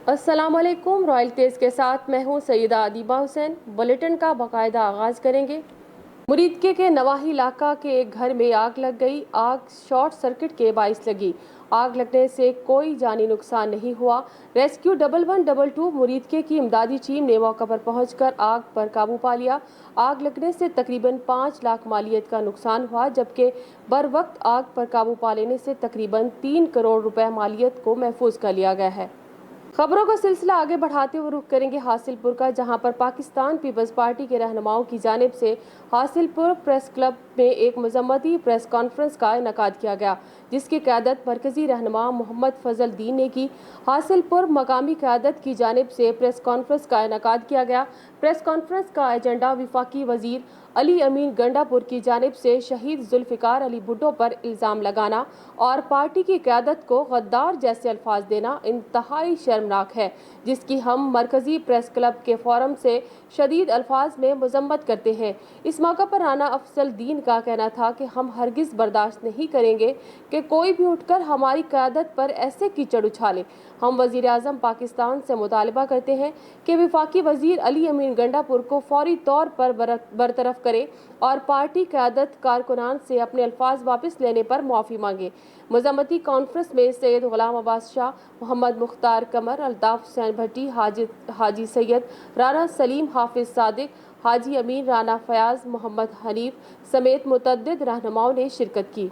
अस्सलाम वालेकुम। रॉयल तेज के साथ मैं हूं सईदा अदीबा हुसैन। बुलेटिन का बाकायदा आगाज करेंगे। मुरीदके के नवाही इलाका के एक घर में आग लग गई। आग शॉर्ट सर्किट के बाइस लगी। आग लगने से कोई जानी नुकसान नहीं हुआ। रेस्क्यू 1112 मुरीदके की इमदादी टीम ने मौका पर पहुंचकर आग पर काबू पा लिया। आग लगने से तकरीबन 5 लाख मालियत का नुकसान हुआ, जबकि बर वक्त आग पर काबू पा लेने से तकरीबन 3 करोड़ रुपए मालियत को महफूज कर लिया गया है। खबरों का सिलसिला आगे बढ़ाते हुए रुख करेंगे हासिलपुर का, जहां पर पाकिस्तान पीपल्स पार्टी के रहनुमाओं की जानिब से हासिलपुर प्रेस क्लब में एक मजम्मती प्रेस कॉन्फ्रेंस का इनेकाद किया गया, जिसकी क़यादत मरकजी रहनुमा मोहम्मद फजल दीन ने की। हासिलपुर मकामी क़यादत की जानिब से प्रेस कॉन्फ्रेंस का इनेकाद किया गया। प्रेस कॉन्फ्रेंस का एजेंडा वफाकी वजीर अली अमीन गंडापुर की जानिब से शहीद जुल्फ़िकार अली भुट्टो पर इल्ज़ाम लगाना और पार्टी की क़यादत को गद्दार जैसे अल्फाज देना इंतहाई शर्मनाक है, जिसकी हम मरकजी प्रेस क्लब के फोरम से शदीद अल्फाज में मजम्मत करते हैं। इस मौका पर राना अफजल दीन का कहना था कि हम हरगिज़ बर्दाश्त नहीं करेंगे कि कोई भी उठकर हमारी क़यादत पर ऐसे कीचड़ उछाले। हम वज़ीर आज़म पाकिस्तान से मुतालबा करते हैं कि वफाकी वज़ीर अली अमीन गंडापुर को फौरी तौर पर बरतरफ करे और पार्टी क़यादत कारकुनान से अपने अल्फाज वापस लेने पर माफ़ी मांगे। मजम्मती कॉन्फ्रेंस में सैयद गुलाम अब्बास शाह, मोहम्मद मुख्तार कमर, अल्ताफ हुसैन भट्टी, हाजी सैयद राना सलीम, हाफिज सादिक, हाजी अमीन, राना फयाज, मोहम्मद हनीफ समेत मुतअद्दिद रहनुमाओं ने शिरकत की।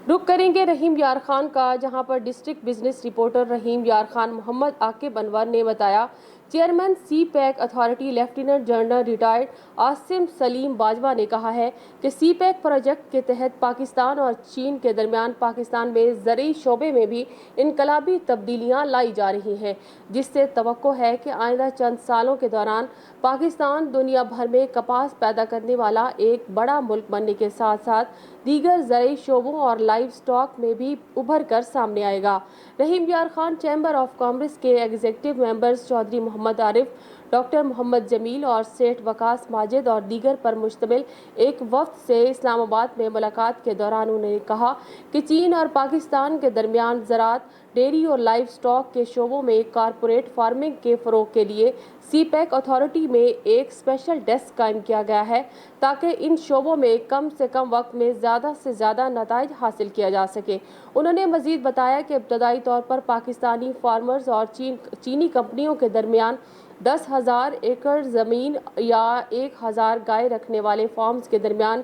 रुख करेंगे रहीम यार खान का, जहां पर डिस्ट्रिक्ट बिजनेस रिपोर्टर रहीम यार खान मोहम्मद आकिब अनवर ने बताया, chairman CPEC authority lieutenant general retired Asim Saleem Bajwa ने कहा है कि सी पैक प्रोजेक्ट के तहत पाकिस्तान और चीन के दरमियान पाकिस्तान में ज़रूरी शोबे में भी इनकलाबी तब्दीलियाँ लाई जा रही हैं, जिससे तवक्को है कि आइंदा चंद सालों के दौरान पाकिस्तान दुनिया भर में कपास पैदा करने वाला एक बड़ा मुल्क बनने के साथ साथ दीगर ज़रूरी शोबों और लाइव स्टॉक में भी उभर कर सामने आएगा। Rahim Yar Khan chamber of commerce के executive members Chaudhry Mohammad Arif, doctor Mohammad Jameel और सेठ वकास माजिद और दीगर पर मुश्तमिल एक वफ्द से इस्लामाबाद में मुलाकात के दौरान उन्होंने कहा कि चीन और पाकिस्तान के दरमियान ज़राअत, डेयरी और लाइव स्टॉक के शोबों में कारपोरेट फार्मिंग के फ़रोग के लिए सी पैक अथॉरिटी में एक स्पेशल डेस्क कायम किया गया है, ताकि इन शोबों में कम से कम वक्त में ज़्यादा से ज़्यादा नताइज हासिल किया जा सके। उन्होंने मज़ीद बताया कि इब्तदाई तौर पर पाकिस्तानी फार्मर्स और चीनी कंपनियों के दरमियान 10,000 एकड़ ज़मीन या 1,000 गाय रखने वाले फार्म्स के दरमियान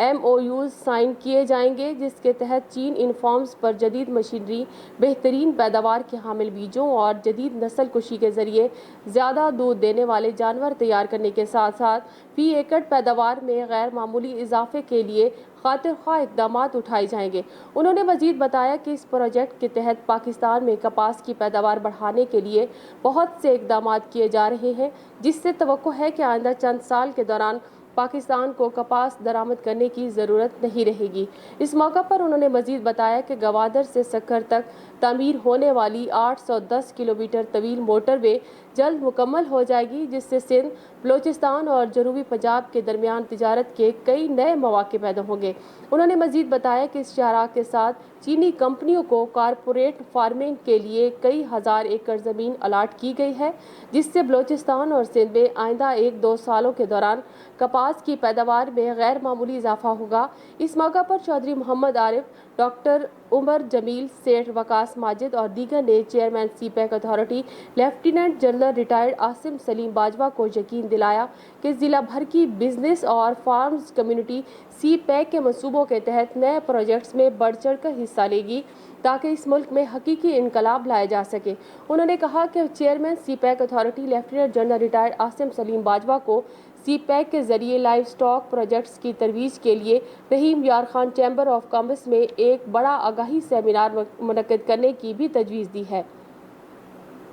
MOUs साइन किए जाएंगे, जिसके तहत चीन इन फार्म्स पर जदीद मशीनरी, बेहतरीन पैदावार के हामिल बीजों और जदीद नस्ल कुशी के ज़रिए ज़्यादा दूध देने वाले जानवर तैयार करने के साथ साथ फी एकड़ पैदावार में गैर मामूली इजाफे के लिए खातिर ख्वाह इक़दामात उठाए जाएंगे। उन्होंने मज़ीद बताया कि इस प्रोजेक्ट के तहत पाकिस्तान में कपास की पैदावार बढ़ाने के लिए बहुत से इक़दामात किए जा रहे हैं, जिससे तवक्को है कि आइंदा चंद साल के दौरान पाकिस्तान को कपास दरामद करने की ज़रूरत नहीं रहेगी। इस मौका पर उन्होंने मज़ीद बताया कि गवादर से सक्कर तक तामीर होने वाली 810 किलोमीटर तवील मोटरवे जल्द मुकम्मल हो जाएगी, जिससे सिंध, बलूचिस्तान और जनूबी पंजाब के दरमियान तिजारत के कई नए मौके पैदा होंगे। उन्होंने मज़ीद बताया कि इस शराह के साथ चीनी कंपनियों को कारपोरेट फार्मिंग के लिए कई हज़ार एकड़ ज़मीन अलाट की गई है, जिससे बलूचिस्तान और सिंध में आइंदा 1-2 सालों के दौरान कपास की पैदावार में गैर मामूली इजाफा होगा। इस मौका पर चौधरी मोहम्मद आरिफ, डॉक्टर उमर जमील, सेठ वकास माजिद और दीगर ने chairman CPEC authority lieutenant general retired Asim Saleem Bajwa को यकीन दिलाया कि ज़िला भर की बिजनेस और फार्म्स कम्युनिटी सी पैक के मंसूबों के तहत नए प्रोजेक्ट्स में बढ़ चढ़ कर हिस्सा लेगी, ताकि इस मुल्क में हकीकी इनकलाब लाया जा सके। उन्होंने कहा कि chairman CPEC authority lieutenant general retired Asim Saleem Bajwa को सी पैक के जरिए लाइव स्टॉक प्रोजेक्ट्स की तरवीज के लिए रहीम Yar Khan chamber of commerce में एक बड़ा आगाही सेमिनार मुनक्किद करने की भी तजवीज़ दी है।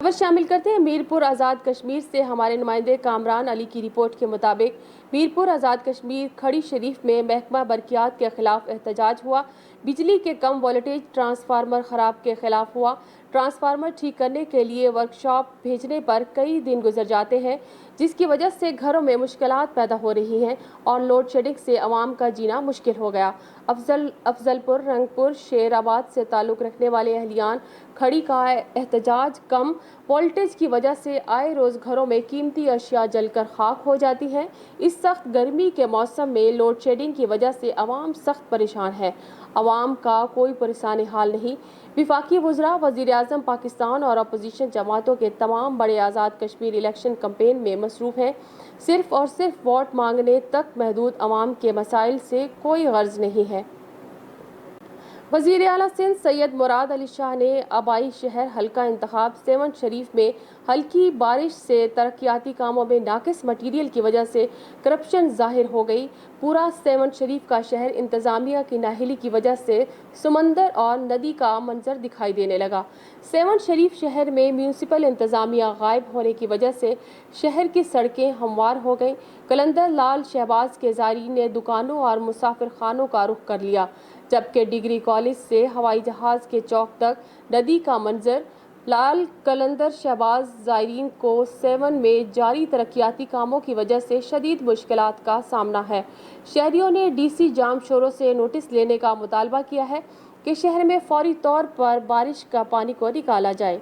खबर शामिल करते हैं मीरपुर आज़ाद कश्मीर से। हमारे नुमाइंदे कामरान अली की रिपोर्ट के मुताबिक मीरपुर आज़ाद कश्मीर खड़ी शरीफ में महकमा बरकियात के खिलाफ एहतजाज हुआ। बिजली के कम वोल्टेज ट्रांसफार्मर ख़राब के खिलाफ हुआ। ट्रांसफार्मर ठीक करने के लिए वर्कशॉप भेजने पर कई दिन गुजर जाते हैं, جس کی وجہ سے گھروں میں مشکلات پیدا ہو رہی ہیں اور لوڈ شیڈنگ سے عوام کا جینا مشکل ہو گیا۔ افضل پور، رنگ پور، شیر آباد سے تعلق رکھنے والے اہلیان کھڑی کا احتجاج کم وولٹیج کی وجہ سے آئے روز گھروں میں قیمتی اشیاء جل کر خاک ہو جاتی ہیں۔ اس سخت گرمی کے موسم میں لوڈ شیڈنگ کی وجہ سے عوام سخت پریشان ہے۔ عوام کا کوئی پریشان حال نہیں۔ وفاقی وزراء، وزیر اعظم پاکستان اور اپوزیشن جماعتوں کے تمام بڑے آزاد کشمیر الیکشن کمپین میں مصروف ہیں۔ صرف اور صرف ووٹ مانگنے تک محدود عوام کے مسائل سے کوئی غرض نہیں ہے۔ وزیر اعلیٰ سندھ سید مراد علی شاہ نے آبائی شہر حلقہ انتخاب سیون شریف میں ہلکی بارش سے ترقیاتی کاموں میں ناقص مٹیریل کی وجہ سے کرپشن ظاہر ہو گئی۔ پورا سیون شریف کا شہر انتظامیہ کی نااہلی کی وجہ سے سمندر اور ندی کا منظر دکھائی دینے لگا۔ سیون شریف شہر میں میونسپل انتظامیہ غائب ہونے کی وجہ سے شہر کی سڑکیں ہموار ہو گئیں۔ قلندر لال شہباز کے زائرین نے دکانوں اور مسافر خانوں کا رخ کر لیا، جبکہ ڈگری کالج سے ہوائی جہاز کے چوک تک ندی کا منظر۔ لال قلندر شہباز زائرین کو سیون میں جاری ترقیاتی کاموں کی وجہ سے شدید مشکلات کا سامنا ہے۔ شہریوں نے ڈی سی جام شوروں سے نوٹس لینے کا مطالبہ کیا ہے کہ شہر میں فوری طور پر بارش کا پانی کو نکالا جائے۔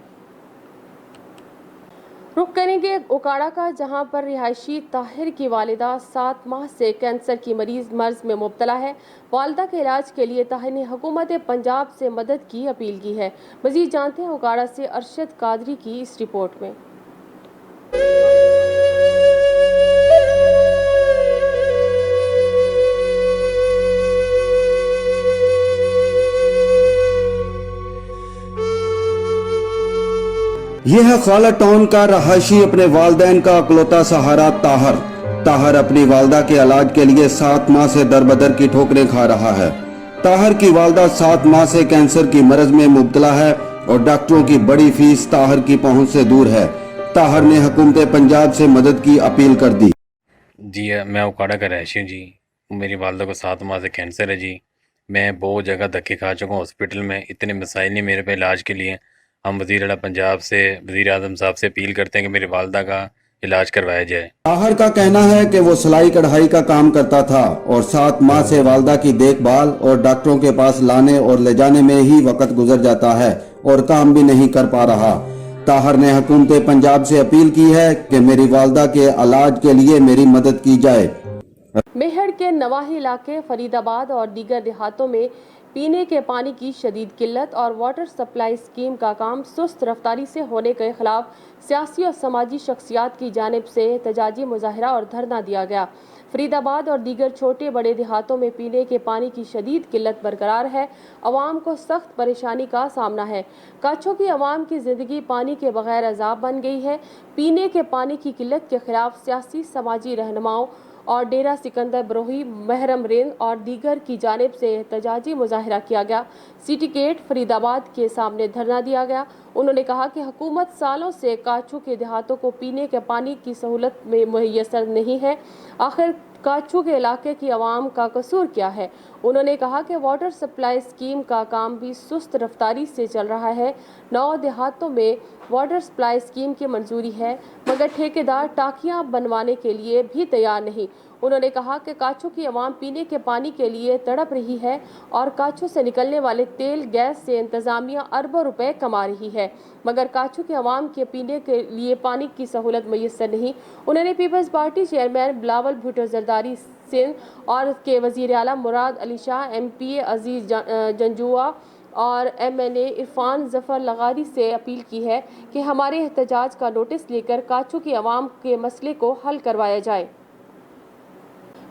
رخ کریں گے اوکاڑا کا، جہاں پر رہائشی طاہر کی والدہ 7 ماہ سے کینسر کی مرض میں مبتلا ہے۔ والدہ کے علاج کے لیے طاہر نے حکومت پنجاب سے مدد کی اپیل کی ہے۔ مزید جانتے ہیں اوکاڑا سے ارشد قادری کی اس رپورٹ میں۔ یہ ہے خالہ ٹاؤن کا رہائشی اپنے والدین کا اکلوتا سہارا طاہر اپنی والدہ کے علاج کے لیے 7 ماہ سے دربدر کی ٹھوکریں کھا رہا ہے۔ طاہر کی والدہ 7 ماہ سے کینسر کی مرض میں مبتلا ہے اور ڈاکٹروں کی بڑی فیس طاہر کی پہنچ سے دور ہے۔ طاہر نے حکومت پنجاب سے مدد کی اپیل کر دی۔ جی میں اوکاڑا کا رہائشی ہوں جی۔ میری والدہ کو 7 ماہ سے کینسر ہے جی۔ میں بہت جگہ دھکے کھا چکا ہوں ہاسپٹل میں، اتنے مسائل نہیں میرے پہ علاج کے لیے۔ ہم وزیر اعلیٰ پنجاب سے، وزیر اعظم صاحب سے اپیل کرتے ہیں کہ میری والدہ کا علاج کروایا جائے۔ طاہر کا کہنا ہے کہ وہ سلائی کڑھائی کا کام کرتا تھا اور 7 ماہ سے والدہ کی دیکھ بھال اور ڈاکٹروں کے پاس لانے اور لے جانے میں ہی وقت گزر جاتا ہے اور کام بھی نہیں کر پا رہا۔ طاہر نے حکومت پنجاب سے اپیل کی ہے کہ میری والدہ کے علاج کے لیے میری مدد کی جائے۔ میہڑ کے نواحی علاقے، فرید آباد اور دیگر دیہاتوں میں پینے کے پانی کی شدید قلت اور واٹر سپلائی اسکیم کا کام سست رفتاری سے ہونے کے خلاف سیاسی اور سماجی شخصیات کی جانب سے احتجاجی مظاہرہ اور دھرنا دیا گیا۔ فرید آباد اور دیگر چھوٹے بڑے دیہاتوں میں پینے کے پانی کی شدید قلت برقرار ہے۔ عوام کو سخت پریشانی کا سامنا ہے۔ کاچھوں کی عوام کی زندگی پانی کے بغیر عذاب بن گئی ہے۔ پینے کے پانی کی قلت کے خلاف سیاسی سماجی رہنماؤں اور ڈیرہ سکندر بروہی، محرم رند اور دیگر کی جانب سے احتجاجی مظاہرہ کیا گیا۔ سٹی گیٹ فرید آباد کے سامنے دھرنا دیا گیا۔ انہوں نے کہا کہ حکومت سالوں سے کاچھو کے دیہاتوں کو پینے کے پانی کی سہولت میں میسر نہیں ہے۔ آخر کاچھو کے علاقے کی عوام کا قصور کیا ہے؟ انہوں نے کہا کہ واٹر سپلائی اسکیم کا کام بھی سست رفتاری سے چل رہا ہے۔ 9 دیہاتوں میں واٹر سپلائی اسکیم کی منظوری ہے، مگر ٹھیکیدار ٹانکیاں بنوانے کے لیے بھی تیار نہیں۔ انہوں نے کہا کہ کاچھو کی عوام پینے کے پانی کے لیے تڑپ رہی ہے اور کاچھو سے نکلنے والے تیل گیس سے انتظامیہ اربوں روپے کما رہی ہے، مگر کاچھو کی عوام کے پینے کے لیے پانی کی سہولت میسر نہیں۔ انہوں نے peoples party chairman Bilawal Bhutto Zardari Sindh اور کے وزیر اعلیٰ مراد علی شاہ، ایم پی اے عزیز جنجوعہ اور ایم این اے عرفان ظفر لغاری سے اپیل کی ہے کہ ہمارے احتجاج کا نوٹس لے کر کاچھو کی عوام کے مسئلے کو حل کروایا جائے۔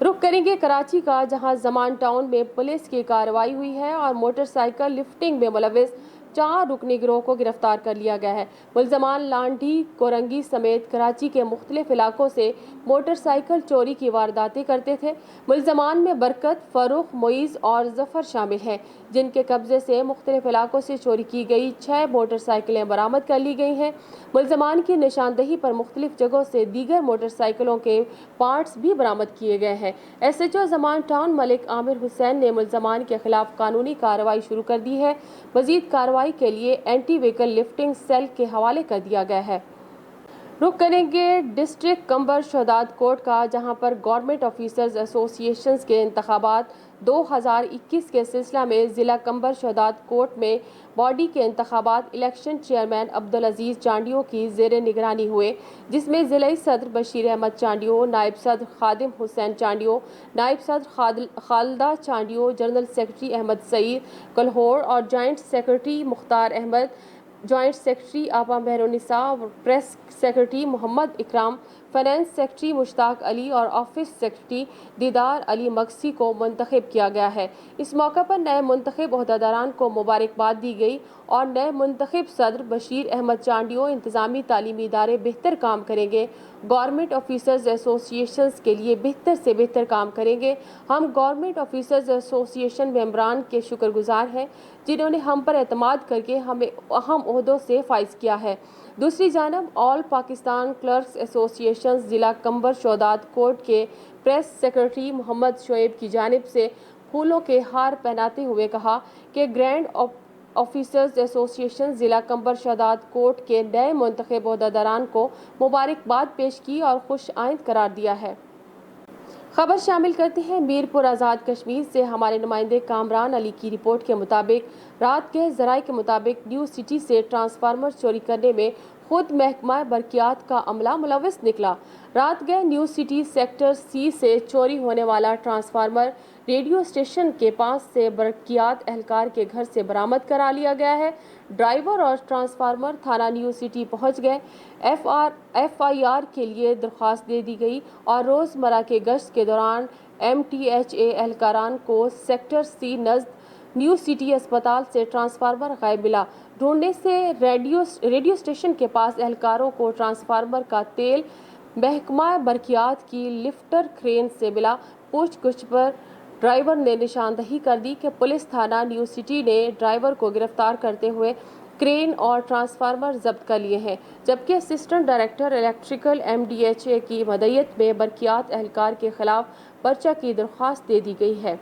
رخ کریں گے کراچی کا، جہاں زمان ٹاؤن میں پولیس کی کارروائی ہوئی ہے اور موٹر سائیکل لفٹنگ میں ملوث 4 رکنی گروہ کو گرفتار کر لیا گیا ہے۔ ملزمان لانڈھی، کورنگی سمیت کراچی کے مختلف علاقوں سے موٹر سائیکل چوری کی وارداتیں کرتے تھے۔ ملزمان میں برکت، فروخ، معیز اور ظفر شامل ہیں، جن کے قبضے سے مختلف علاقوں سے چوری کی گئی 6 موٹر سائیکلیں برآمد کر لی گئی ہیں۔ ملزمان کی نشاندہی پر مختلف جگہوں سے دیگر موٹر سائیکلوں کے پارٹس بھی برآمد کیے گئے ہیں۔ ایس ایچ او زمان ٹاؤن ملک عامر حسین نے ملزمان کے خلاف قانونی کارروائی شروع کر دی ہے۔ مزید کارروائی کے لیے اینٹی وہیکل لفٹنگ سیل کے حوالے کر دیا گیا ہے۔ रुख करेंगे डिस्ट्रिक्ट कंबर शहदाद कोर्ट का, जहां पर गवर्नमेंट ऑफिसर्स एसोसिएशंस के इंतखाबात 2021 के सिलसिला में ज़िला कंबर शहदाद कोर्ट में बॉडी के इंतखाबात इलेक्शन चेयरमैन अब्दुल अजीज़ चांडियो की ज़ेर निगरानी हुए, जिसमें ज़िला सदर बशीर अहमद चांडियो, नायब सदर खादिम हुसैन चांडियो, नायब सदर खालिदा चांडियो, जनरल सेक्रेटरी अहमद सईद कलहोर और joint secretary Mukhtar Ahmed, joint secretary आपा मेहरुनिसा, प्रेस सेक्रेटरी मोहम्मद इकराम, फाइनेंस सेक्रेटरी मुश्ताक अली और ऑफिस सेक्रेटरी दीदार अली मक्सी को मुंतखब किया गया है। इस मौके पर नए मुंतखब ओहदेदारान को मुबारकबाद दी गई और नए मुंतखब सदर बशीर अहमद चांडियो इंतजामी तालीमी इदारे बेहतर काम करेंगे, गवर्नमेंट ऑफिसर्स एसोसिएशंस के लिए बेहतर से बेहतर काम करेंगे। हम गवर्नमेंट ऑफिसर्स एसोसिएशन मेंबरान के शुक्रगुजार हैं जिन्होंने हम पर एतमाद करके हमें अहम ओहदों से फाइज किया है। दूसरी जानब ऑल पाकिस्तान क्लर्क्स एसोसिएशन ज़िला कंबर शहदाद कोर्ट के प्रेस सेक्रेटरी मोहम्मद शोएब की जानिब से फूलों के हार पहनाते हुए कहा कि ग्रैंड ऑफिसर्स एसोसिएशन ज़िला कंबर शहदाद कोर्ट के नए मुंतखब ओहदेदारान को मुबारकबाद पेश की और खुश आइंद करार दिया है। खबर शामिल करते हैं मीरपुर आज़ाद कश्मीर से हमारे नुमाइंदे कामरान अली की रिपोर्ट के मुताबिक रात के ज़राए के मुताबिक न्यू सिटी से ट्रांसफार्मर चोरी करने में खुद महकमा बरकियात का अमला मुलविस निकला। रात गए न्यू सिटी सेक्टर सी से चोरी होने वाला ट्रांसफार्मर रेडियो स्टेशन के पास से बरकियात एहलकार के घर से बरामद करा लिया गया है। ड्राइवर और ट्रांसफार्मर थाना न्यू सिटी पहुंच गए। FIR के लिए दरख्वास्त दे दी गई और रोज़मर्रा के गश्त के दौरान MTHA एहलकारान को सेक्टर सी नज़द न्यू सिटी अस्पताल से ट्रांसफार्मर गायब मिला। ढूंढने से रेडियो स्टेशन के पास एहलकारों को ट्रांसफार्मर का तेल महकमा बरकियात की लिफ्टर क्रेन से मिला। पूछताछ पर ड्राइवर ने निशानदही कर दी कि पुलिस थाना न्यू सिटी ने ड्राइवर को गिरफ्तार करते हुए क्रेन और ट्रांसफार्मर जब्त कर लिए हैं, जबकि असिस्टेंट डायरेक्टर इलेक्ट्रिकल MDHA की मदईयत में बरकियात एहलकार के खिलाफ पर्चा की दरख्वास्त दे दी गई है।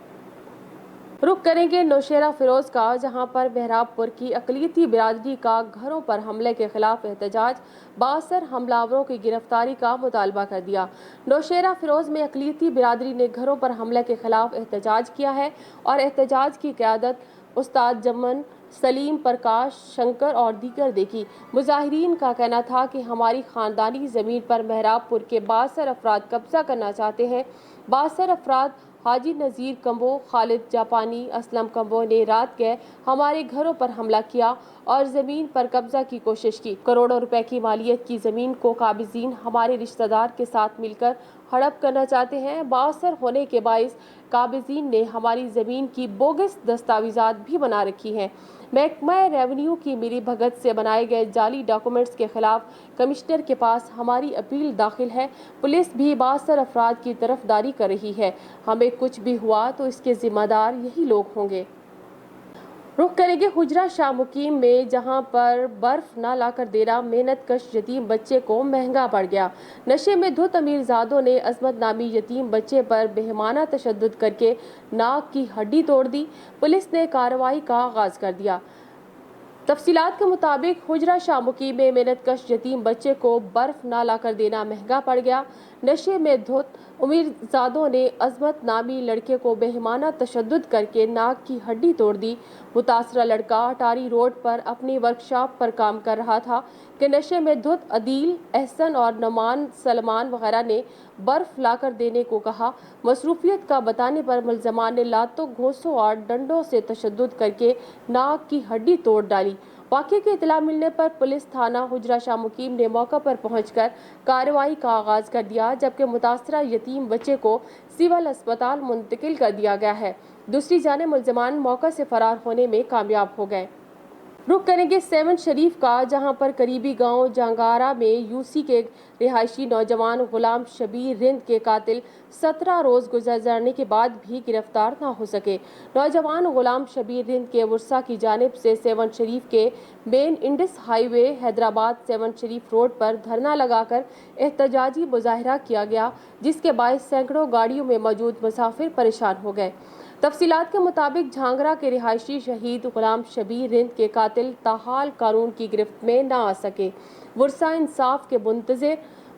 रुख करेंगे नौशेरा फिरोज का, जहां पर बहरामपुर की अकलियती बिरादरी का घरों पर हमले के खिलाफ एहतजाज, 62 हमलावरों की गिरफ्तारी का मुतालबा कर दिया। नौशेरा फिरोज में अकलियती बिरादरी ने घरों पर हमले के खिलाफ एहतजाज किया है और एहतजाज की क़यादत उस्ताद जमन, सलीम, प्रकाश, शंकर और दीगर देखी। मुजाहिरीन का कहना था कि हमारी ख़ानदानी ज़मीन पर बहरामपुर के 62 अफराद कब्जा करना चाहते हैं। 62 अफराद हाजी नज़ीर कंबो, खालिद जापानी, असलम कंबो ने रात गए हमारे घरों पर हमला किया और ज़मीन पर कब्जा की कोशिश की। करोड़ों रुपए की मालियत की ज़मीन को काबिज़ीन हमारे रिश्तेदार के साथ मिलकर हड़प करना चाहते हैं। बाअसर होने के बाइस काबिज़ीन ने हमारी ज़मीन की बोगस दस्तावेज़ात भी बना रखी हैं। महकमा रेवेन्यू की मिली भगत से बनाए गए जाली डॉक्यूमेंट्स के खिलाफ कमिश्नर के पास हमारी अपील दाखिल है। पुलिस भी 62 अफराद की तरफदारी कर रही है। हमें कुछ भी हुआ तो इसके जिम्मेदार यही लोग होंगे। रुख करेंगे हुजरा शाह मुकीम में, जहां पर बर्फ ना लाकर देना मेहनत कश यतीम बच्चे को महंगा पड़ गया। नशे में धुत अमीरजादों ने अजमत नामी यतीम बच्चे पर बेहमाना तशद्दुद करके नाक की हड्डी तोड़ दी। पुलिस ने कार्रवाई का आगाज कर दिया। तफसीलात के मुताबिक हुजरा शाह मुकीम में मेहनत कश यतीम बच्चे को बर्फ ना लाकर देना महंगा पड़ गया। नशे में धुत अमीरजादों ने अजमत नामी लड़के को बेहमाना तशद्दुद करके नाक की हड्डी तोड़ दी। मुतासरा लड़का अटारी रोड पर अपनी वर्कशॉप पर काम कर रहा था कि नशे में धुत अदील, एहसन और नमान सलमान वगैरह ने बर्फ लाकर देने को कहा। मसरूफियत का बताने पर मुल्ज़मान ने लातों, घोंसों और डंडों से तशद्दुद करके नाक की हड्डी तोड़ डाली। वाक़े की इतला मिलने पर पुलिस थाना हुजरा शाह मुकीम ने मौका पर पहुंचकर कार्रवाई का आगाज कर दिया, जबकि मुतासरा यतीम बच्चे को सिविल अस्पताल मुंतकिल कर दिया गया है। दूसरी जानिब मुल्ज़मान मौका से फरार होने में कामयाब हो गए। रुख करेंगे सेवन शरीफ का, जहां पर करीबी गांव जंगारा में यूसी के रिहायशी नौजवान गुलाम शबीर रिंद के कातिल 17 रोज़ गुजर जाने के बाद भी गिरफ्तार न हो सके। नौजवान गुलाम शबीर रिंद के वर्सा की जानिब से सेवन शरीफ के main Indus highway Hyderabad Sehwan Sharif road पर धरना लगाकर एहतजाजी मुजाहरा किया गया, जिसके बायस सैकड़ों गाड़ियों में मौजूद मुसाफिर परेशान हो गए। تفصیلات کے مطابق جھانگرا کے رہائشی شہید غلام شبیر رند کے قاتل تاحال قانون کی گرفت میں نہ آ سکے۔ ورثہ انصاف کے منتظر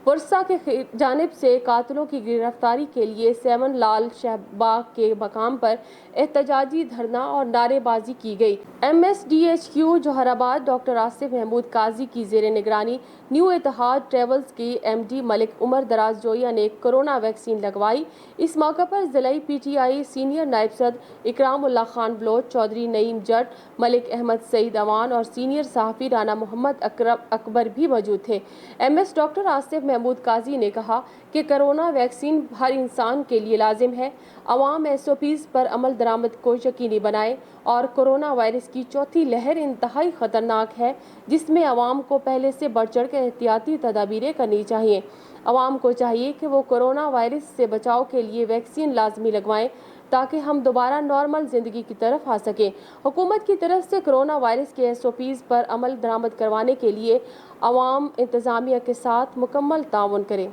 ورثہ کی جانب سے قاتلوں کی گرفتاری کے لیے سیون لال شہباگ کے مقام پر احتجاجی دھرنا اور نعرے بازی کی گئی۔ MSDHQ جوہر آباد ڈاکٹر آصف محمود قاضی کی زیر نگرانی نیو اتحاد ٹریولز کی MD ملک عمر دراز جویا نے کرونا ویکسین لگوائی۔ اس موقع پر ضلعی PTI سینئر نائب صدر اکرام اللہ خان بلوچ، چودھری نعیم جٹ، ملک احمد سعید اوان اور سینئر صحافی رانا محمد اکبر بھی موجود تھے۔ MS ڈاکٹر آصف محمود قاضی نے کہا کہ کرونا ویکسین ہر انسان کے لیے لازم ہے۔ عوام SOPs پر عمل درآمد کو یقینی بنائے اور کرونا وائرس کی چوتھی لہر انتہائی خطرناک ہے، جس میں عوام کو پہلے سے بڑھ چڑھ کر احتیاطی تدابیریں کرنی چاہیے۔ عوام کو چاہیے کہ وہ کرونا وائرس سے بچاؤ کے لیے ویکسین لازمی لگوائیں تاکہ ہم دوبارہ نارمل زندگی کی طرف آ سکیں۔ حکومت کی طرف سے کرونا وائرس کے SOPs پر عمل درآمد کروانے کے لیے عوام انتظامیہ کے ساتھ مکمل تعاون کریں۔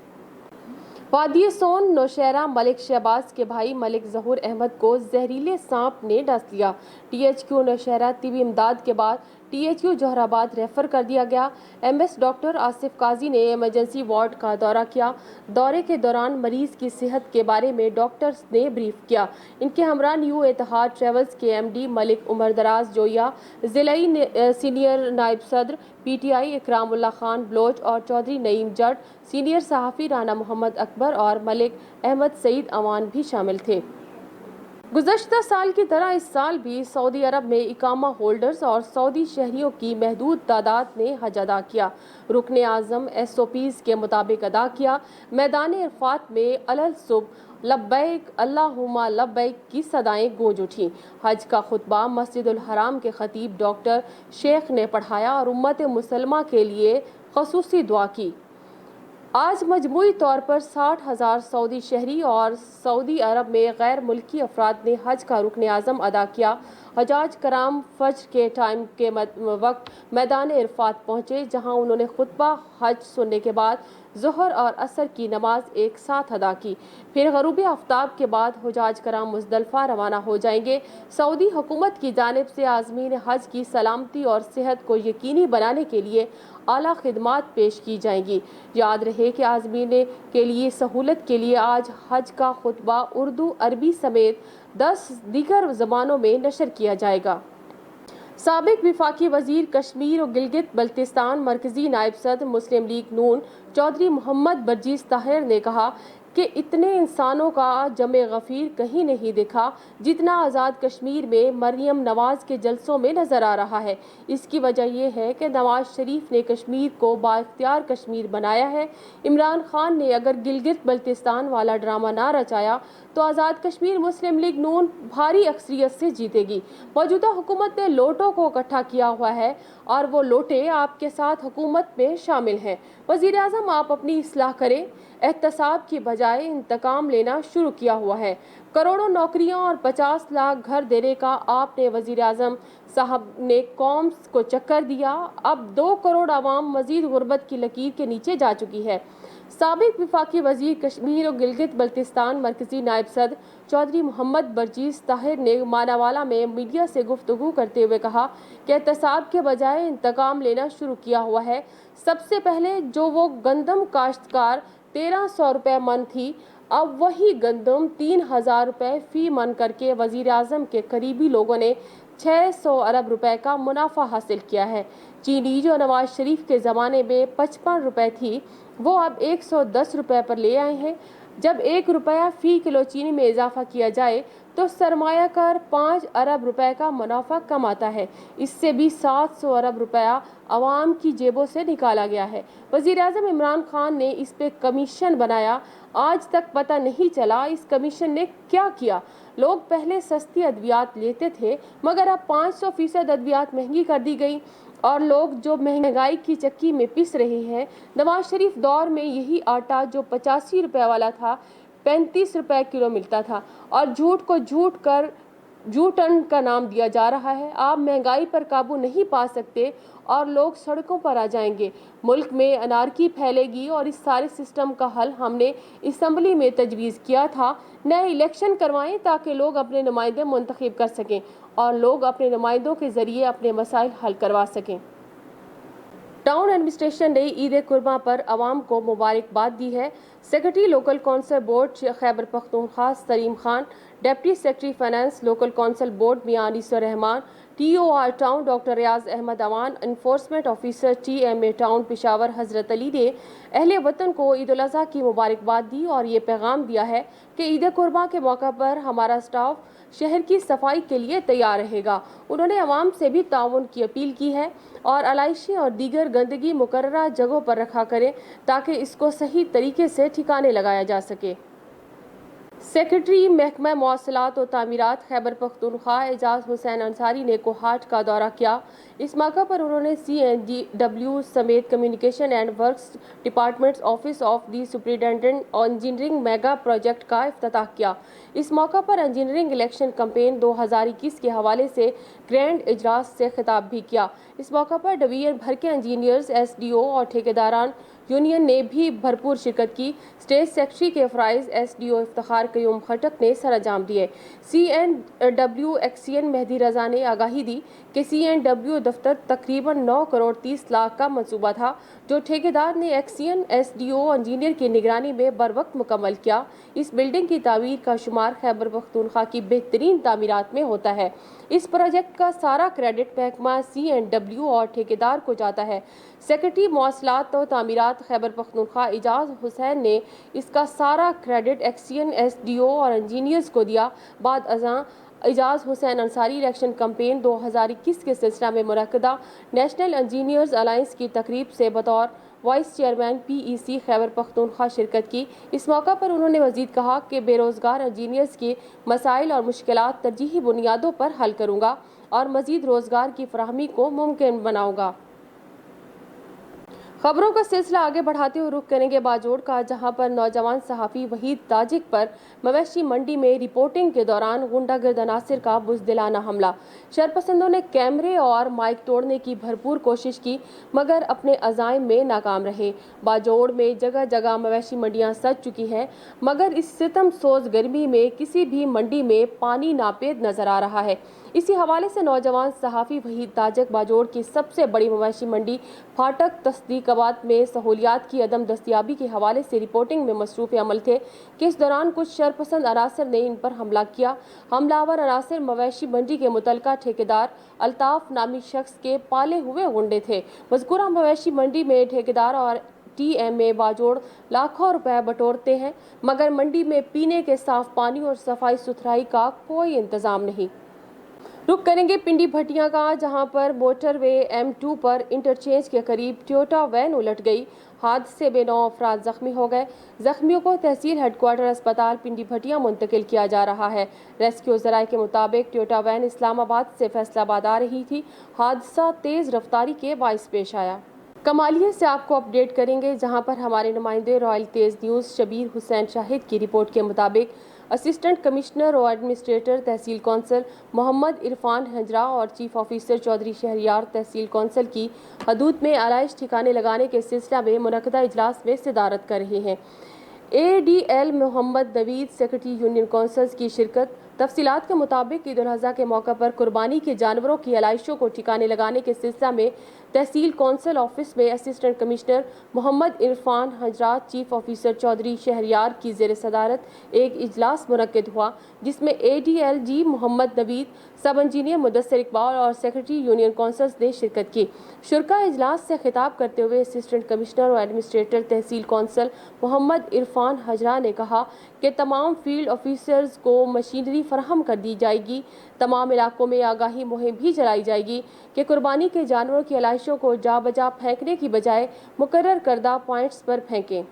وادی سون نوشہرہ ملک شہباز کے بھائی ملک ظہور احمد کو زہریلے سانپ نے ڈس لیا۔ THQ نوشہرہ طبی امداد کے بعد THQ جوہر آباد ریفر کر دیا گیا۔ MS ڈاکٹر آصف قاضی نے ایمرجنسی وارڈ کا دورہ کیا۔ دورے کے دوران مریض کی صحت کے بارے میں ڈاکٹرز نے بریف کیا۔ ان کے ہمراہ نیو اتحاد ٹریولز کے MD ملک عمر دراز جویا، ضلعی سینئر نائب صدر PTI اکرام اللہ خان بلوچ اور چودھری نعیم جٹ، سینئر صحافی رانا محمد اکبر اور ملک احمد سعید اوان بھی شامل تھے۔ گزشتہ سال کی طرح اس سال بھی سعودی عرب میں اقامہ ہولڈرز اور سعودی شہریوں کی محدود تعداد نے حج ادا کیا۔ رکن اعظم SOPs کے مطابق ادا کیا۔ میدان عرفات میں الصبح لبیک اللہم لبیک کی صدائیں گونج اٹھیں۔ حج کا خطبہ مسجد الحرام کے خطیب ڈاکٹر شیخ نے پڑھایا اور امت مسلمہ کے لیے خصوصی دعا کی۔ آج مجموعی طور پر 60,000 سعودی شہری اور سعودی عرب میں غیر ملکی افراد نے حج کا رکن اعظم ادا کیا۔ حجاج کرام فجر کے ٹائم کے وقت میدان عرفات پہنچے، جہاں انہوں نے خطبہ حج سننے کے بعد ظہر اور عصر کی نماز ایک ساتھ ادا کی۔ پھر غروب آفتاب کے بعد حجاج کرام مزدلفہ روانہ ہو جائیں گے۔ سعودی حکومت کی جانب سے عازمین حج کی سلامتی اور صحت کو یقینی بنانے کے لیے اعلیٰ خدمات پیش کی جائیں گی۔ یاد رہے کہ عازمین کے لیے سہولت کے لیے آج حج کا خطبہ اردو، عربی سمیت 10 دیگر زبانوں میں نشر کیا جائے گا۔ سابق وفاقی وزیر کشمیر و گلگت بلتستان مرکزی نائب صدر مسلم لیگ نون چودھری محمد برجیز طاہر نے کہا کہ اتنے انسانوں کا جمع غفیر کہیں نہیں دکھا جتنا آزاد کشمیر میں مریم نواز کے جلسوں میں نظر آ رہا ہے۔ اس کی وجہ یہ ہے کہ نواز شریف نے کشمیر کو بااختیار کشمیر بنایا ہے۔ عمران خان نے اگر گلگت بلتستان والا ڈرامہ نہ رچایا تو آزاد کشمیر مسلم لیگ نون بھاری اکثریت سے جیتے گی۔ موجودہ حکومت نے لوٹوں کو اکٹھا کیا ہوا ہے اور وہ لوٹے آپ کے ساتھ حکومت میں شامل ہیں۔ وزیر اعظم آپ اپنی اصلاح کریں۔ احتساب کی بجائے انتقام لینا شروع کیا ہوا ہے۔ کروڑوں نوکریاں اور 50 لاکھ گھر دینے کا آپ نے وزیر اعظم صاحب نے قوم کو چکر دیا۔ اب 2 کروڑ عوام مزید غربت کی لکیر کے نیچے جا چکی ہے۔ سابق وفاقی وزیر کشمیر و گلگت بلتستان مرکزی نائب صدر چودھری محمد برجیز طاہر نے ماناوالا میں میڈیا سے گفتگو کرتے ہوئے کہا کہ احتساب کے بجائے انتقام لینا شروع کیا ہوا ہے۔ سب سے پہلے جو وہ گندم کاشتکار 1300 روپے من تھی، اب وہی گندم 3000 روپے فی من کر کے وزیر اعظم کے قریبی لوگوں نے 600 ارب روپے کا منافع حاصل کیا ہے۔ چینی جو نواز شریف کے زمانے میں 55 روپے تھی، وہ اب 110 روپے پر لے آئے ہیں۔ جب 1 روپیہ فی کلو چینی میں اضافہ کیا جائے تو سرمایہ کار 5 ارب روپے کا منافع کماتا ہے۔ اس سے بھی 700 ارب روپیہ عوام کی جیبوں سے نکالا گیا ہے۔ وزیر اعظم عمران خان نے اس پہ کمیشن بنایا۔ آج تک پتہ نہیں چلا اس کمیشن نے کیا کیا۔ لوگ پہلے سستی ادویات لیتے تھے، مگر اب 500% ادویات مہنگی کر دی گئی اور لوگ جو مہنگائی کی چکی میں پس رہے ہیں۔ نواز شریف دور میں یہی آٹا جو 85 روپے والا تھا 35 روپے کلو ملتا تھا اور جھوٹ کو جھوٹ کر यू टर्न का नाम दिया जा रहा है। आप महंगाई पर काबू नहीं पा सकते और लोग सड़कों पर आ जाएंगे। मुल्क में अनारकी फैलेगी और इस सारे सिस्टम का हल हमने असम्बली में तजवीज़ किया था। नए इलेक्शन करवाएं ताकि लोग अपने नुमाइंदे मुंतखब कर सकें और लोग अपने नुमाइंदों के ज़रिए अपने मसाइल हल करवा सकें। टाउन एडमिनिस्ट्रेशन ने ईद कुर्बान पर आवाम को मुबारकबाद दी है। Secretary local council board Khyber Pakhtunkhwa Saleem Khan, deputy secretary finance local council board Mian Anisur Rehman, TOR town doctor Riaz Ahmad Awan, enforcement officer TMA town Peshawar Hazrat Ali ने अहले वतन को ईद उल अज़हा की मुबारकबाद दी और ये पैगाम दिया है कि ईद कुर्बान के मौका पर हमारा स्टाफ शहर की सफाई के लिए तैयार रहेगा। उन्होंने अवाम से भी ताउन की अपील की है और अलाइशी और दीगर गंदगी मुकर्ररा जगहों पर रखा करें ताकि इसको सही तरीके से ठिकाने लगाया जा सके। सेक्रेटरी महकमा मौसलात और तामीरात खैबर पख्तूनख्वा एजाज हुसैन अंसारी ने कोहाट का दौरा किया। इस मौका पर उन्होंने CNGW समेत communication and works departments office of the superintendent और इंजीनियरिंग मेगा प्रोजेक्ट का इफ्तिताह किया। इस मौका पर इंजीनियरिंग इलेक्शन कैंपेन 2021 के हवाले से ग्रैंड इजलास से खिताब भी किया। इस मौका पर डिवीजन भर के इंजीनियर्स, SDO और ठेकेदारान यूनियन ने भी भरपूर शिरकत की। स्टेट सेक्रेटरी के फ़राइज़ SDO इफ्तिखार क़यूम खटक ने सरअंजाम दिए। CNW एक्सियन मेहदी रजा ने आगाही दी कि CNW दफ्तर तकरीबन 9 करोड़ 30 लाख का मंसूबा था जो ठेकेदार ने एक्सियन SDO इंजीनियर की निगरानी में बर वक्त मुकम्मल किया। इस बिल्डिंग की तामीर का शुमार खैबर पख्तूनख्वा की बेहतरीन तामीरात में होता है। इस प्रोजेक्ट का सारा क्रेडिट महकमा CNW और ठेकेदार को जाता है। सेक्रेटरी मौसलात और तामीरात खैबर पख्तूनख्वा एजाज हुसैन ने इसका सारा क्रेडिट एक्सियन SDO और इंजीनियर्स को दिया। बाद अज़ां एजाज हुसैन अंसारी इलेक्शन कैंपेन 2021 के सिलसिला में मुनक्किदा नेशनल इंजीनियर्स अलायंस की तकरीब से बतौर vice chairman PEC Khyber Pakhtunkhwa शिरकत की। इस मौका पर उन्होंने मजीद कहा कि बेरोज़गार इंजीनियर्स के मसाइल और मुश्किलात तरजीही बुनियादों पर हल करूँगा और मजीद रोज़गार की फराहमी को मुमकिन बनाऊँगा। खबरों का सिलसिला आगे बढ़ाते हुए रुख करेंगे बाजोड़ का, जहां पर नौजवान सहाफ़ी वहीद ताजिक पर मवेशी मंडी में रिपोर्टिंग के दौरान गुंडागर्द अनासिर का बुज़दिलाना हमला। शरपसंदों ने कैमरे और माइक तोड़ने की भरपूर कोशिश की मगर अपने अज़ाइम में नाकाम रहे। बाजोड़ में जगह जगह मवेशी मंडियां सज चुकी हैं मगर इस सितम सोज गर्मी में किसी भी मंडी में पानी नापेद नजर आ रहा है। इसी हवाले से नौजवान सहाफ़ी वहीद ताजिक बाजोड़ की सबसे बड़ी मवेशी मंडी फाटक तस्दीक़ात में सहूलियात की अदम दस्तियाबी के हवाले से रिपोर्टिंग में मसरूफ़ अमल थे कि इस दौरान कुछ शरपसंद अनासर ने इन पर हमला किया। हमलावर अनासर मवेशी मंडी के मुतलका ठेकेदार अल्ताफ़ नामी शख्स के पाले हुए गुंडे थे। मज़कूरा मवेशी मंडी में ठेकेदार और TMA बाजोड़ लाखों रुपए बटोरते हैं मगर मंडी में पीने के साफ पानी और सफाई सुथराई का कोई इंतज़ाम नहीं। रुक करेंगे पिंडी भटिया का, जहां पर मोटरवे M2 पर इंटरचेंज के करीब टोयोटा वैन उलट गई। हादसे में 9 अफराद जख्मी हो गए। जख्मियों को तहसील हेडक्वार्टर अस्पताल पिंडी भटिया मुंतकिल किया जा रहा है। रेस्क्यू ज़राए के मुताबिक टोयोटा वैन इस्लामाबाद से फैसलाबाद आ रही थी। हादसा तेज़ रफ्तारी के बाइस पेश आया। कमालिया से आपको अपडेट करेंगे, जहां पर हमारे नुमाइंदे रॉयल तेज़ न्यूज़ शबीर हुसैन शाहिद की रिपोर्ट के मुताबिक असिस्टेंट कमिश्नर और एडमिनिस्ट्रेटर तहसील कौंसल मोहम्मद इरफान हंजरा और चीफ ऑफिसर चौधरी शहरियार तहसील कौंसल की हदूद में आलाइश ठिकाने लगाने के सिलसिला में मुनक्किदा इजलास में सदारत कर रहे हैं। ADL Mohammad Naveed secretary union councils की शिरकत। तफसीलात के मुताबिक ईद उल अज़हा के मौका पर कुर्बानी के जानवरों की आलाइशों को ठिकाने लगाने के सिलसिला में तहसील कौंसल ऑफिस में assistant commissioner Mohammad Irfan Hazara, chief officer Chaudhry Shehryar की ज़ेर सदारत एक इजलास मुनक्किद हुआ जिसमें ADLG मोहम्मद नवीद, सब इंजीनियर मुदस्सिर इकबाल और सेक्रेटरी यूनियन कौंसल्स ने शिरकत की। शुरका इजलास से खिताब करते हुए असिस्टेंट कमिश्नर और एडमिनिस्ट्रेटर तहसील कौंसल मोहम्मद इरफान हजरा ने कहा कि तमाम फील्ड ऑफिसर्स को मशीनरी फराहम कर दी जाएगी। तमाम इलाकों में आगाही मुहिम भी चलाई जाएगी कि कुर्बानी के जानवरों की आलाइशों को जा बजा फेंकने की बजाय मुकर्रर करदा पॉइंट्स पर फेंकें।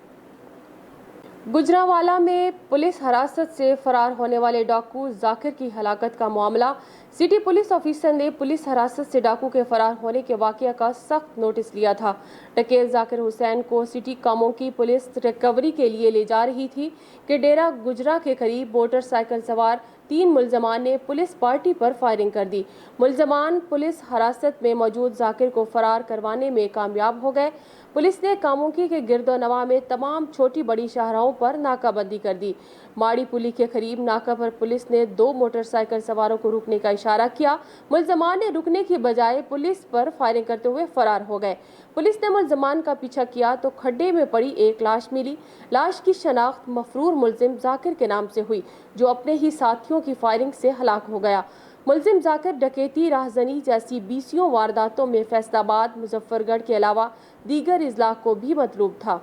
गुजरांवाला में पुलिस हिरासत से फरार होने वाले डाकू जाकिर की हलाकत का मामला। सिटी पुलिस ऑफिसर ने पुलिस हिरासत से डाकू के फरार होने के वाक़या का सख्त नोटिस लिया था। डकैत जाकिर हुसैन को सिटी कामों की पुलिस रिकवरी के लिए ले जा रही थी कि डेरा गुजरा के करीब मोटरसाइकिल सवार 3 मुलजमान ने पुलिस पार्टी पर फायरिंग कर दी। मुलजमान पुलिस हिरासत में मौजूद जाकिर को फरार करवाने में कामयाब हो गए। पुलिस ने कामुकी के गिरदोनवा में तमाम छोटी बड़ी शाहराहों पर नाकाबंदी कर दी। माड़ी पुली के करीब नाका पर पुलिस ने 2 मोटरसाइकिल सवारों को रुकने का इशारा किया। मुलजमान ने रुकने की बजाय पुलिस पर फायरिंग करते हुए फरार हो गए। पुलिस ने मुलजमान का पीछा किया तो खड्डे में पड़ी एक लाश मिली। लाश की शनाख्त मफरूर मुलजिम जाकिर के नाम से हुई, जो अपने ही साथियों की फायरिंग से हलाक हो गया। मुलजिम जाकिर डकैती, राहजनी जैसी 20 वारदातों में फैसलाबाद, मुजफ्फरगढ़ के अलावा दीगर अजला को भी मतलूब था।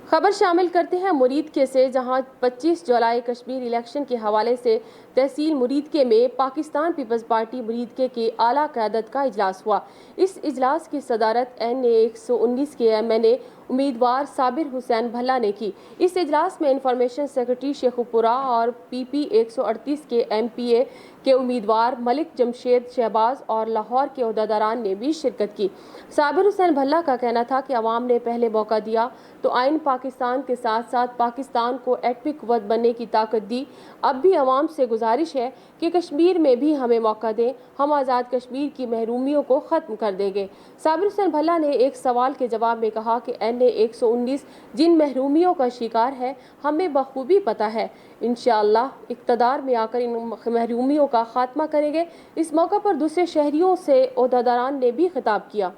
खबर शामिल करते हैं मुरीदके से, जहां 25 जुलाई कश्मीर इलेक्शन के हवाले से तहसील मुरीदके में पाकिस्तान पीपल्स पार्टी मुरीदके के आला क़यादत का इजलास हुआ। इस इजलास की सदारत NA 119 के MNA उम्मीदवार साबिर हुसैन भल्ला ने की। इस इजलास में इंफॉर्मेशन सेक्रेटरी शेखुपुरा और PP 138 के MPA के उम्मीदवार मलिक जमशेद शहबाज और लाहौर के ओहदेदारान ने भी शिरकत की। साबिर हुसैन भल्ला का कहना था कि अवाम ने पहले मौका दिया तो आइन पाकिस्तान के साथ साथ पाकिस्तान को एटमी कुव्वत बनने की ताकत दी। अब भी अवाम से गुजारिश है कि कश्मीर में भी हमें मौका दें, हम आज़ाद कश्मीर की महरूमियों को ख़त्म कर देंगे। साबिर हुसैन भल्ला ने एक सवाल के जवाब में कहा कि NA 119 जिन महरूमियों का शिकार है हमें बखूबी पता है। इंशाअल्लाह इक़्तिदार में आकर इन महरूमियों का खात्मा करेंगे। इस मौके पर दूसरे शहरियों से ओहदेदारान ने भी खिताब किया।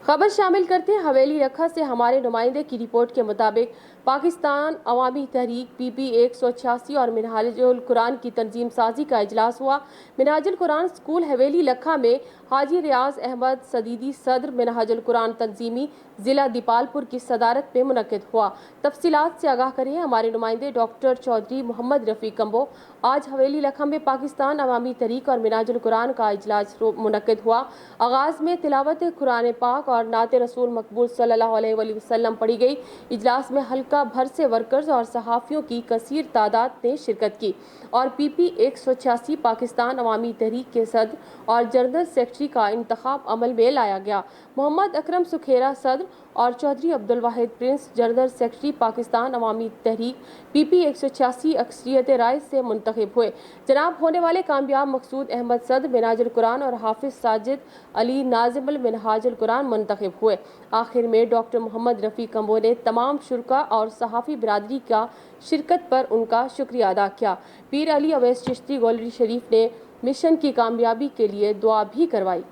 खबर शामिल करते हैं हवेली रखा से हमारे नुमाइंदे की रिपोर्ट के मुताबिक पाकिस्तान अवामी तहरीक PP 186 और मिनहाजुल कुरान की तंजीम साजी का इजलास हुआ। मिनहाजुल कुरान स्कूल हवेली लखा में हाजी रियाज अहमद सदीदी सदर मिनहाजुल कुरान तंजीमी ज़िला दीपालपुर की सदारत में मुनक्किद हुआ। तफसीलात से आगाह करें हमारे नुमाइंदे डॉक्टर चौधरी मोहम्मद रफ़ी कम्बो। आज हवेली लखा में पाकिस्तान अवामी तहरीक और मिनहाजुल कुरान का इजलास मुनक्किद हुआ। आगाज़ में तिलावत कुरान पाक और नात रसूल मकबूल सल्लल्लाहु अलैहि वसल्लम पढ़ी गई। इजलास में हल्का भर से वर्कर्स और सहाफ़ियों की कसीर तादाद ने शिरकत की और PP 186 पाकिस्तान अवामी तहरीक के सदर और जनरल सेक्रेटरी का इंतखाब अमल में लाया गया। मोहम्मद अकरम सुखेरा सदर और चौधरी अब्दुल वाहिद प्रिंस जनरल सेक्रेटरी पाकिस्तान अवामी तहरीक PP 186 अक्सरियत राय से मुंतखब हुए। जनाब होने वाले कामयाब मकसूद अहमद सदर मिनहाजुल कुरान और हाफिज साजिद अली नाजिमुल मिनहाजुल कुरान मुंतखब हुए। आखिर में डॉक्टर मोहम्मद रफ़ी कम्बो ने तमाम शुरका और सहाफ़ी बिरादरी का शिरकत पर उनका शुक्रिया अदा किया। पीर अली अवैस चिश्ती गोलरी शरीफ ने मिशन की कामयाबी के लिए दुआ भी करवाई।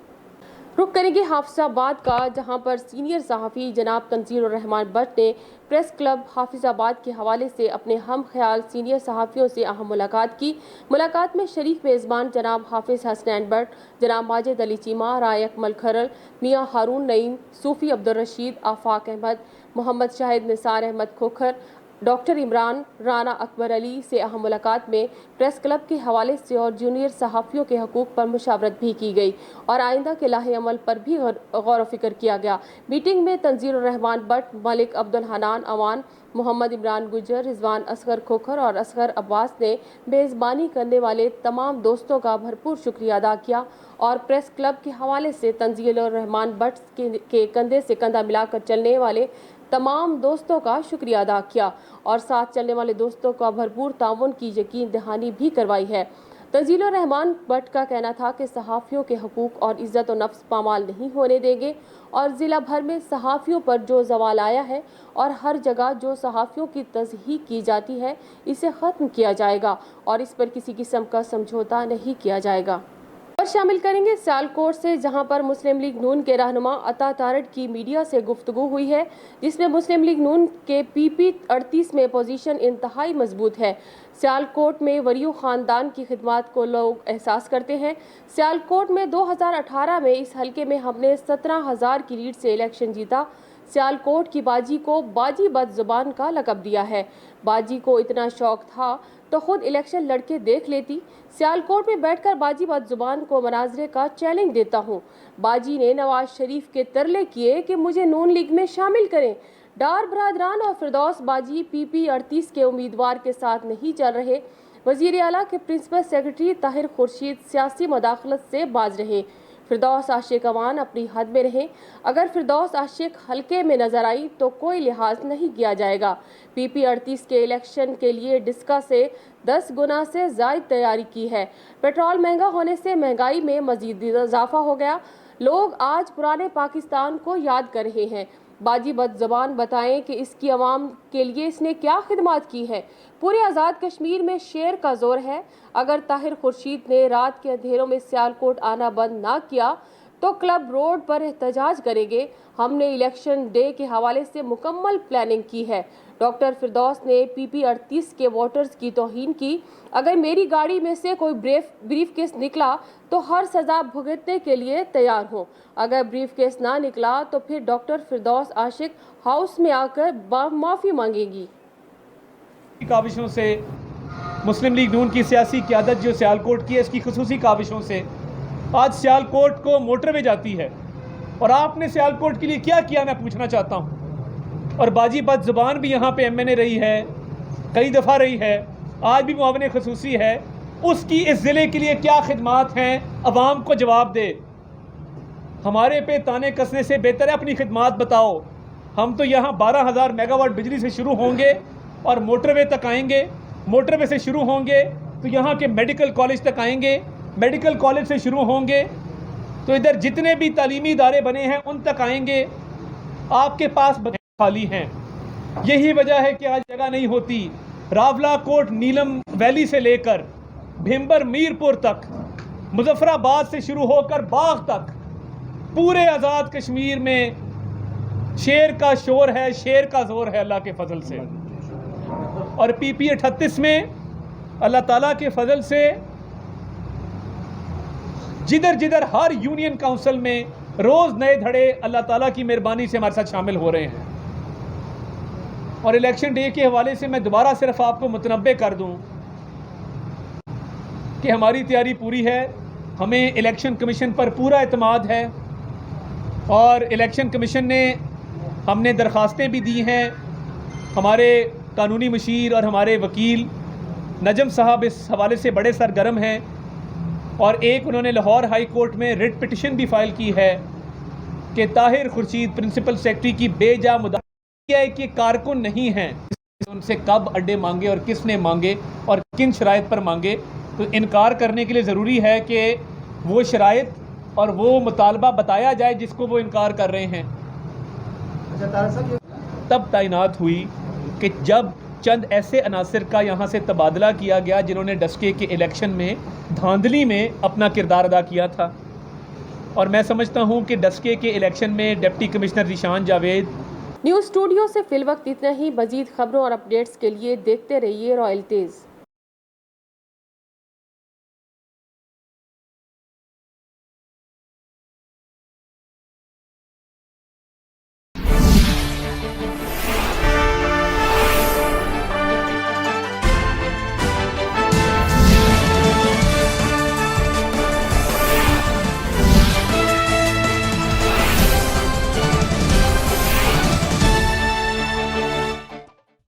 रुख करेंगे हाफिजाबाद का, जहां पर सीनियर सहाफ़ी जनाब तंजील रहमान भट्ट ने प्रेस क्लब हाफिजाबाद के हवाले से अपने हम ख्याल सीनियर सहाफ़ियों से अहम मुलाकात की। मुलाकात में शरीफ मेज़बान जनाब हाफिज़ हसनैन भट्ट, जनाब माजिद अली चीमा, राय अकमल खरल, मियाँ हारून नईम, सूफ़ी अब्दुल रशीद, आफाक अहमद, मोहम्मद शाहिद निसार अहमद खोखर, डॉक्टर इमरान राना अकबर अली से अहम मुलाकात में प्रेस क्लब के हवाले से और जूनियर सहाफ़ियों के हकूक़ पर मुशावरत भी की गई और आइंदा के लाहे अमल पर भी गौर फ़िक्र किया गया। मीटिंग में तंजील रहमान भट्ट, मलिक अब्दुल हनान अवान, मोहम्मद इमरान गुजर, रिजवान असगर खोखर और असगर अब्बास ने मेज़बानी करने वाले तमाम दोस्तों का भरपूर शुक्रिया अदा किया और प्रेस क्लब के हवाले से तंजील रहमान भट्ट के कंधे से कंधा मिलाकर चलने वाले तमाम दोस्तों का शुक्रिया अदा किया और साथ चलने वाले दोस्तों का भरपूर ताउन की यकीन दहानी भी करवाई है। तंजील रहमान भट्ट का कहना था कि सहाफ़ियों के हकूक़ और इज़्ज़त व नफ्स पामाल नहीं होने देंगे और ज़िला भर में सहाफ़ियों पर जो ज़वाल आया है और हर जगह जो सहाफ़ियों की तज़हीक की जाती है इसे ख़त्म किया जाएगा और इस पर किसी किस्म का समझौता नहीं किया जाएगा। और शामिल करेंगे सियालकोट से, जहां पर मुस्लिम लीग नून के रहनुमा अता तारड़ की मीडिया से गुफ्तगू हुई है, जिसमें मुस्लिम लीग नून के PP 38 में पोजीशन इंतहाई मजबूत है। सियालकोट में वरियो ख़ानदान की खिदमत को लोग एहसास करते हैं। सियालकोट में 2018 में इस हलके में हमने 17,000 की लीड से इलेक्शन जीता। सियालकोट की बाजी को बाजी बदजुबान का लक़ब दिया है। बाजी को इतना शौक था तो खुद इलेक्शन लड़के देख लेती। सियालकोट में बैठकर बाजी बदजुबान को मनाजरे का चैलेंज देता हूँ। बाजी ने नवाज शरीफ के तरले किए कि मुझे नून लीग में शामिल करें। डार बरादरान और फिरदौस बाजी PP 38 के उम्मीदवार के साथ नहीं चल रहे। वज़ीर आला के प्रिंसिपल सेक्रेटरी ताहिर खुर्शीद सियासी मुदाखलत से बाज रहे। फिरदौस आशिक अवान अपनी हद में रहें। अगर फिरदौस आशिक हल्के में नजर आई तो कोई लिहाज नहीं किया जाएगा। PP38 के इलेक्शन के लिए डिस्का से 10 गुना से ज़ायद तैयारी की है। पेट्रोल महंगा होने से महंगाई में मजीद इजाफा हो गया। लोग आज पुराने पाकिस्तान को याद कर रहे हैं। बाजी बदज़बान बताएं कि इसकी आवाम के लिए इसने क्या खिदमत की है। पूरे आज़ाद कश्मीर में शेर का जोर है। अगर ताहिर खुर्शीद ने रात के अंधेरों में सियालकोट आना बंद ना किया तो क्लब रोड पर एहतजाज करेंगे। हमने इलेक्शन डे के हवाले से मुकम्मल प्लानिंग की है। डॉक्टर फिरदौस ने PP38 के वोटर्स की तौहीन की। अगर मेरी गाड़ी में से कोई ब्रीफ केस निकला तो हर सज़ा भुगतने के लिए तैयार हूँ। अगर ब्रीफ केस ना निकला तो फिर डॉक्टर फिरदौस आशिक हाउस में आकर माफ़ी मांगेगी। काविशों से मुस्लिम लीग नून की सियासी क़यादत जो सियालकोट की है, इसकी खुसूसी काविशों से आज सियालकोट को मोटरवे जाती है। और आपने सियालकोट के लिए क्या किया, मैं पूछना चाहता हूँ। और बाजी बदज़ुबान भी यहाँ पे MNA रही है, कई दफ़ा रही है, आज भी मुआविन खुसूसी है। उसकी इस ज़िले के लिए क्या खिदमात हैं, अवाम को जवाब दे। हमारे पे ताने कसने से बेहतर है अपनी खिदमात बताओ। हम तो यहाँ 12,000 मेगावाट बिजली से शुरू होंगे और मोटरवे तक आएंगे। मोटरवे से शुरू होंगे तो यहाँ के मेडिकल कॉलेज तक आएंगे। मेडिकल कॉलेज से शुरू होंगे तो इधर जितने भी तालीमी इदारे बने हैं उन तक आएंगे। आपके पास खाली हैं। यही वजह है कि आज जगह नहीं होती। रावला कोट नीलम वैली से लेकर भिम्बर मीरपुर तक, मुजफ्फराबाद से शुरू होकर बाग तक, पूरे आज़ाद कश्मीर में शेर का शोर है, शेर का जोर है अल्लाह के फजल से। और PP38 में अल्लाह ताला के फजल से जिधर जिधर हर यूनियन काउंसिल में रोज़ नए धड़े अल्लाह ताला की मेहरबानी से हमारे साथ शामिल हो रहे हैं। और इलेक्शन डे के हवाले से मैं दोबारा सिर्फ आपको मुतनब्बे कर दूं कि हमारी तैयारी पूरी है। हमें इलेक्शन कमीशन पर पूरा एतमाद है और इलेक्शन कमीशन ने हमने दरख्वास्तें भी दी हैं। हमारे कानूनी मशीर और हमारे वकील नजम साहब इस हवाले से बड़े सरगर्म हैं और एक उन्होंने लाहौर हाई कोर्ट में रिट पिटिशन भी फाइल की है कि ताहिर खुर्शीद प्रिंसिपल सेक्रेटरी की बेजा मुदाफ़ा है कि कारकुन नहीं हैं, उनसे कब अड्डे मांगे और किसने मांगे और किन शराइत पर मांगे। तो इनकार करने के लिए ज़रूरी है कि वो शराइत और वो मुतालबा बताया जाए जिसको वो इनकार कर रहे हैं। तब तैनात हुई कि जब चंद ऐसे अनासिर का यहाँ से तबादला किया गया जिन्होंने डस्के के इलेक्शन में धांधली में अपना किरदार अदा किया था। और मैं समझता हूँ कि डस्के के इलेक्शन में deputy commissioner Zeeshan Javed. News studio से फिल वक्त इतना ही। मजीद खबरों और अपडेट्स के लिए देखते रहिए रॉयल तेज़।